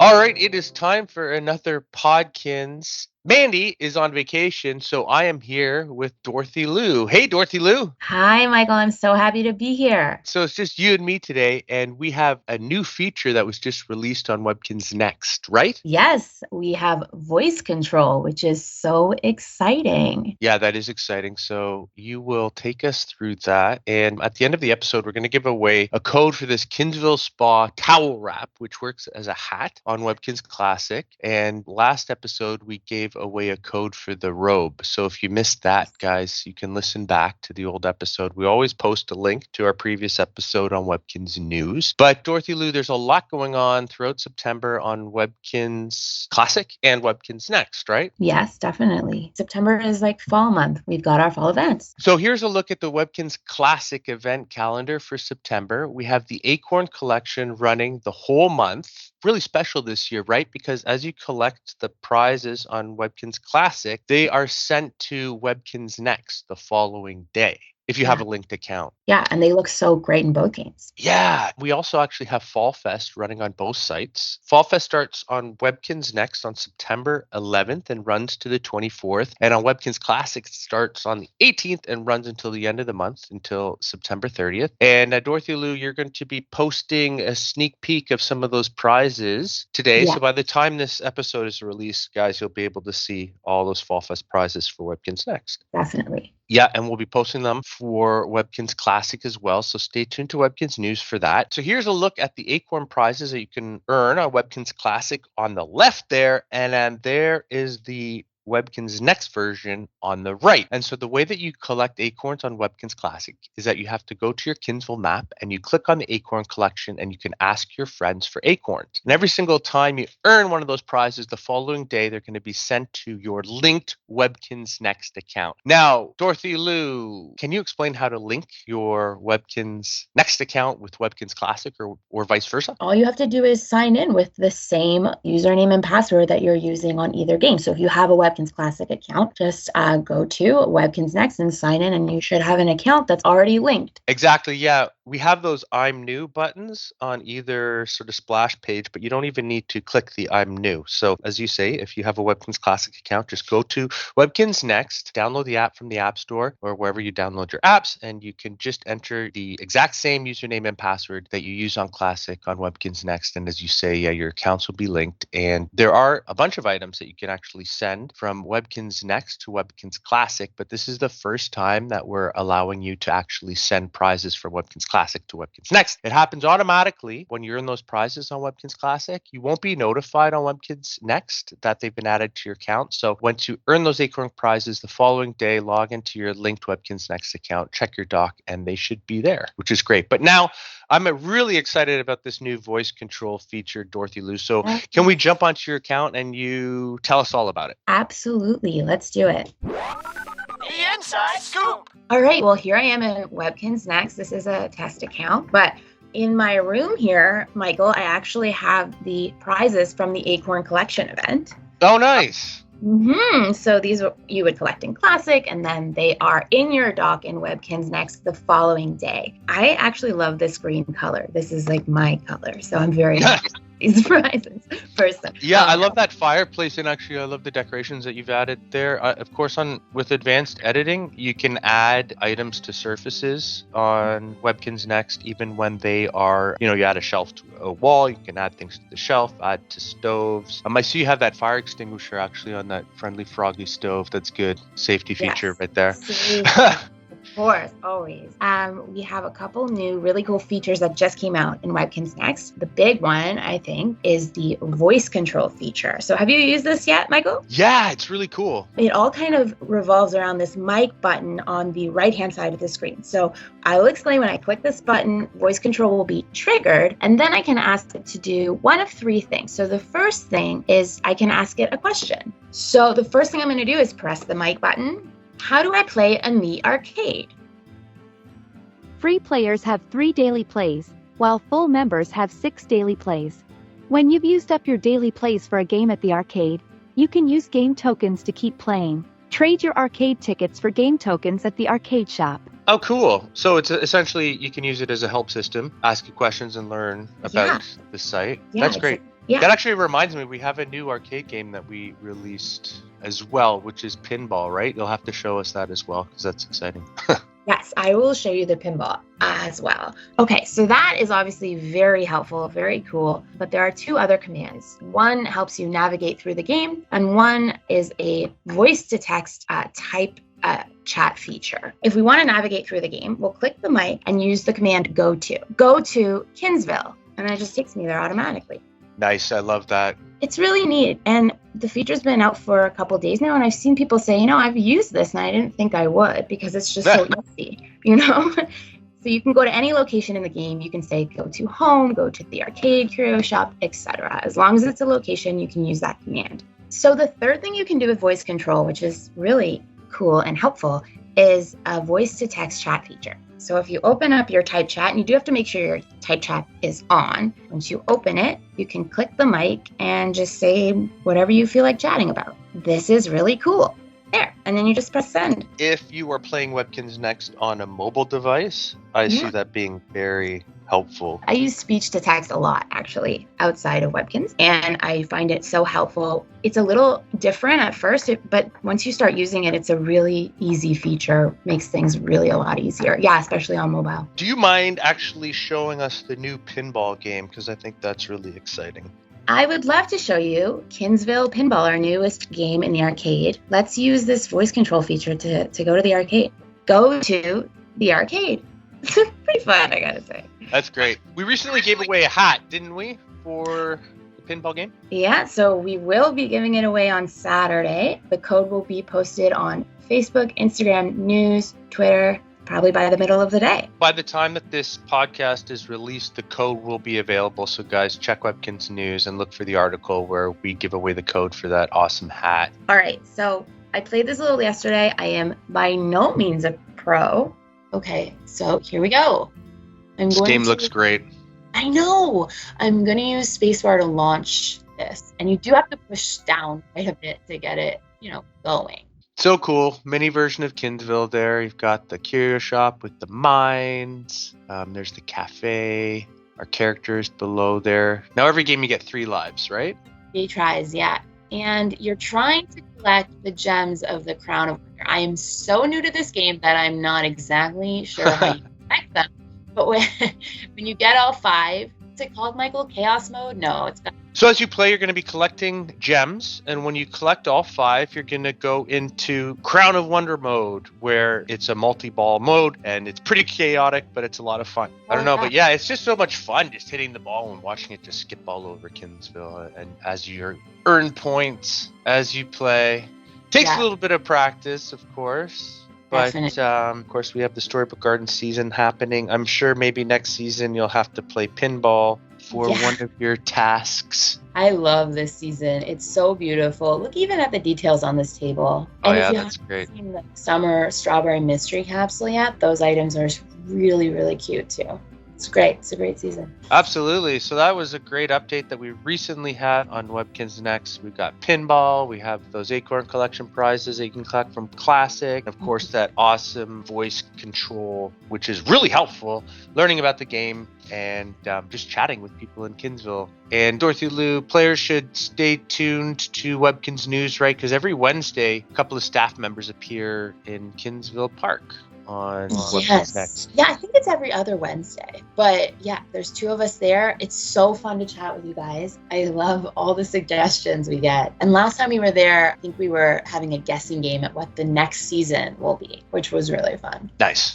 All right, it is time for another Podkinz. Mandy is on vacation, so I am here with Dorothy Lou. Hey, Dorothy Lou. Hi, Michael. I'm so happy to be here. So it's just you and me today, and we have a new feature that was just released on Webkinz Next, right? Yes, we have voice control, which is so exciting. Yeah, that is exciting. So you will take us through that. And at the end of the episode, we're going to give away a code for this Kinzville Spa towel wrap, which works as a hat on Webkinz Classic. And last episode, we gave away a code for the robe. So if you missed that, guys, you can listen back to the old episode. We always post a link to our previous episode on Webkinz News. But Dorothy Lou, there's a lot going on throughout September on Webkinz Classic and Webkinz Next, right? Yes, definitely. September is like fall month. We've got our fall events. So here's a look at the Webkinz Classic event calendar for September. We have the Acorn Collection running the whole month. Really special this year, right? Because as you collect the prizes on Webkinz Classic, they are sent to Webkinz Next the following day if you have a linked account. Yeah, and they look so great in both games. Yeah, we also actually have Fall Fest running on both sites. Fall Fest starts on Webkinz Next on September 11th and runs to the 24th. And on Webkinz Classic, it starts on the 18th and runs until the end of the month, until September 30th. And Dorothy Lou, you're going to be posting a sneak peek of some of those prizes today. Yeah. So by the time this episode is released, guys, you'll be able to see all those Fall Fest prizes for Webkinz Next. Definitely. Yeah, and we'll be posting them for Webkinz Classic as well, so stay tuned to Webkinz News for that. So here's a look at the Acorn prizes that you can earn on Webkinz Classic on the left there, and then there is the Webkinz Next version on the right. And so the way that you collect acorns on Webkinz Classic is that you have to go to your Kinzville map and you click on the Acorn collection and you can ask your friends for acorns. And every single time you earn one of those prizes, the following day they're going to be sent to your linked Webkinz Next account. Now, Dorothy Lou, can you explain how to link your Webkinz Next account with Webkinz Classic or vice versa? All you have to do is sign in with the same username and password that you're using on either game. So if you have a Webkinz Classic account, just go to Webkinz Next and sign in, and you should have an account that's already linked. Exactly. Yeah. We have those I'm new buttons on either sort of splash page, but you don't even need to click the I'm new. So as you say, if you have a Webkinz Classic account, just go to Webkinz Next, download the app from the App Store or wherever you download your apps, and you can just enter the exact same username and password that you use on Classic on Webkinz Next. And as you say, yeah, your accounts will be linked. And there are a bunch of items that you can actually send from Webkinz Next to Webkinz Classic, but this is the first time that we're allowing you to actually send prizes from Webkinz Classic to Webkinz Next. It happens automatically when you earn those prizes on Webkinz Classic. You won't be notified on Webkinz Next that they've been added to your account. So once you earn those Acorn prizes, the following day, log into your linked Webkinz Next account, check your doc, and they should be there, which is great. But now I'm really excited about this new voice control feature, Dorothy Lou. So can we jump onto your account and you tell us all about it? Absolutely. Let's do it. The Inside Scoop! All right. Well, here I am in Webkinz Next. This is a test account, but in my room here, Michael, I actually have the prizes from the Acorn Collection event. Oh, nice. So these you would collect in Classic, and then they are in your dock in Webkinz Next the following day. I actually love this green color. This is like my color, so I'm very happy with these prizes person. Yeah, I love that fireplace, and actually I love the decorations that you've added there. Of course, with advanced editing, you can add items to surfaces on Webkinz Next, even when they are, you add a shelf to a wall, you can add things to the shelf, add to stoves. I see you have that fire extinguisher actually on that Friendly Froggy stove. That's good. Safety feature right there. Of course, always. We have a couple new really cool features that just came out in Webkinz Next. The big one, I think, is the voice control feature. So have you used this yet, Michael? Yeah, it's really cool. It all kind of revolves around this mic button on the right-hand side of the screen. So I will explain when I click this button, voice control will be triggered, and then I can ask it to do one of three things. So the first thing is I can ask it a question. So the first thing I'm going to do is press the mic button. How do I play a Mii arcade? Free players have 3 daily plays, while full members have 6 daily plays. When you've used up your daily plays for a game at the arcade, you can use game tokens to keep playing. Trade your arcade tickets for game tokens at the arcade shop. Oh, cool. So it's essentially, you can use it as a help system, ask you questions and learn about the site. Yeah, That's great. Yeah. That actually reminds me, we have a new arcade game that we released as well, which is pinball, right? You'll have to show us that as well, because that's exciting. Yes, I will show you the pinball as well. Okay, so that is obviously very helpful, very cool. But there are two other commands. One helps you navigate through the game, and one is a voice-to-text type chat feature. If we want to navigate through the game, we'll click the mic and use the command go to. Go to Kinzville, and it just takes me there automatically. Nice. I love that. It's really neat. And the feature's been out for a couple of days now, and I've seen people say, I've used this and I didn't think I would because it's just so easy, So you can go to any location in the game. You can say go to home, go to the arcade, curio shop, etc. As long as it's a location, you can use that command. So the third thing you can do with voice control, which is really cool and helpful, is a voice-to-text chat feature. So if you open up your type chat, and you do have to make sure your type chat is on, once you open it, you can click the mic and just say whatever you feel like chatting about. This is really cool. There, and then you just press send. If you are playing Webkinz Next on a mobile device, I see that being very helpful. I use speech to text a lot, actually, outside of Webkinz, and I find it so helpful. It's a little different at first, but once you start using it, it's a really easy feature, makes things really a lot easier. Yeah, especially on mobile. Do you mind actually showing us the new pinball game? Because I think that's really exciting. I would love to show you Kinzville Pinball, our newest game in the arcade. Let's use this voice control feature to go to the arcade. Go to the arcade. Pretty fun, I gotta say. That's great. We recently gave away a hat, didn't we, for the pinball game? Yeah, so we will be giving it away on Saturday. The code will be posted on Facebook, Instagram, news, Twitter, probably by the middle of the day. By the time that this podcast is released, the code will be available. So guys, check Webkinz News and look for the article where we give away the code for that awesome hat. All right, so I played this a little yesterday. I am by no means a pro. Okay, so here we go. This game looks great. I know. I'm going to use spacebar to launch this. And you do have to push down quite a bit to get it, going. So cool. Mini version of Kinzville there. You've got the curio shop with the mines. There's the cafe. Our characters below there. Now every game you get 3 lives, right? 3 tries, yeah. And you're trying to collect the gems of the Crown of Wonder. I am so new to this game that I'm not exactly sure how you collect them. But when you get all 5, is it called, Michael, Chaos Mode? No, it's not. So as you play, you're going to be collecting gems. And when you collect all 5, you're going to go into Crown of Wonder mode, where it's a multi-ball mode. And it's pretty chaotic, but it's a lot of fun. I don't know, but yeah, it's just so much fun just hitting the ball and watching it just skip all over Kinzville. And as you earn points as you play. Takes a little bit of practice, of course. But, of course, we have the Storybook Garden season happening. I'm sure maybe next season you'll have to play pinball for one of your tasks. I love this season. It's so beautiful. Look even at the details on this table. And if you that's great. Seen the summer strawberry mystery capsule yet, those items are really, really cute, too. It's great. It's a great season. Absolutely. So that was a great update that we recently had on Webkinz Next. We've got pinball. We have those Acorn Collection prizes that you can collect from Classic. Of course, that awesome voice control, which is really helpful, learning about the game and just chatting with people in Kinzville. And Dorothy Lou, players should stay tuned to Webkinz News, right? Because every Wednesday, a couple of staff members appear in Kinzville Park on Webkinz Next. Yeah, I think it's every other Wednesday. But yeah, there's 2 of us there. It's so fun to chat with you guys. I love all the suggestions we get. And last time we were there, I think we were having a guessing game at what the next season will be, which was really fun. Nice.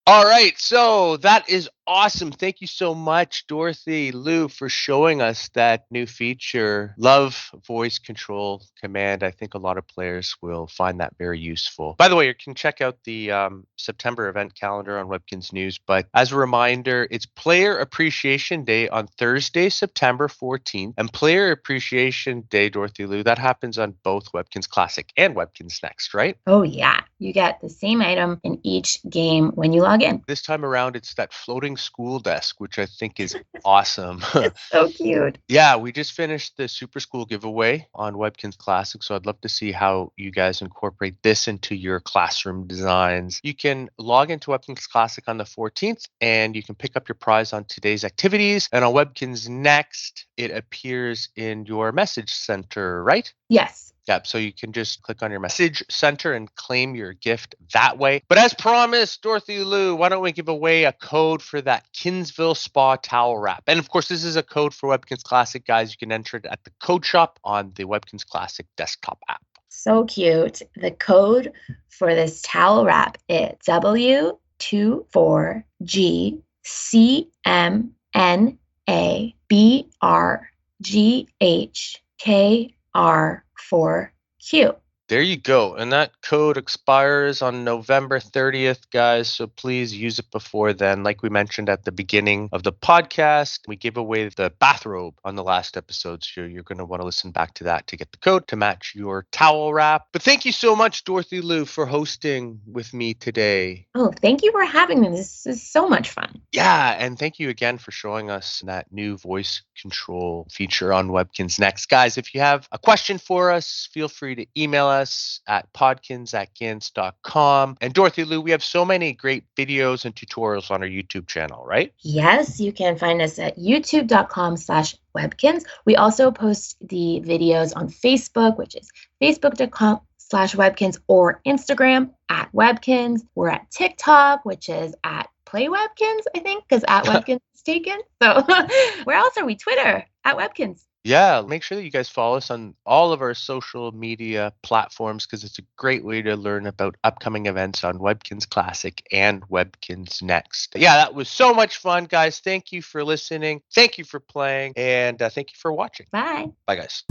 All right, so that is awesome. Thank you so much, Dorothy Lou, for showing us that new feature. Love voice control command. I think a lot of players will find that very useful. By the way, you can check out the September event calendar on Webkinz News. But as a reminder, it's Player Appreciation Day on Thursday, September 14th. And Player Appreciation Day, Dorothy Lou, that happens on both Webkinz Classic and Webkinz Next, right? Oh, yeah. You get the same item in each game when you log in. This time around, it's that floating school desk, which I think is awesome. So cute. Yeah, we just finished the Super School giveaway on Webkinz Classic, so I'd love to see how you guys incorporate this into your classroom designs. You can log into Webkinz Classic on the 14th, and you can pick up your prize on today's activities. And on Webkinz Next, it appears in your message center, right? Yes. Yep. So you can just click on your message center and claim your gift that way. But as promised, Dorothy Lou, why don't we give away a code for that Kinzville Spa towel wrap? And of course, this is a code for Webkinz Classic, guys. You can enter it at the code shop on the Webkinz Classic desktop app. So cute. The code for this towel wrap is W24GCMNABRGHKR4Q. There you go. And that code expires on November 30th, guys. So please use it before then. Like we mentioned at the beginning of the podcast, we gave away the bathrobe on the last episode. So you're going to want to listen back to that to get the code to match your towel wrap. But thank you so much, Dorothy Lou, for hosting with me today. Oh, thank you for having me. This is so much fun. Yeah. And thank you again for showing us that new voice control feature on Webkinz Next. Guys, if you have a question for us, feel free to email us at podkinz@ginz.com. And Dorothy Lou, we have so many great videos and tutorials on our YouTube channel, right? Yes, you can find us at youtube.com/Webkinz. We also post the videos on Facebook, which is facebook.com/Webkinz, or Instagram @Webkinz. We're at TikTok, which is @PlayWebkinz, I think, because @Webkinz is taken. So where else are we? Twitter @Webkinz. Yeah, make sure that you guys follow us on all of our social media platforms because it's a great way to learn about upcoming events on Webkinz Classic and Webkinz Next. Yeah, that was so much fun, guys. Thank you for listening. Thank you for playing. And thank you for watching. Bye. Bye, guys.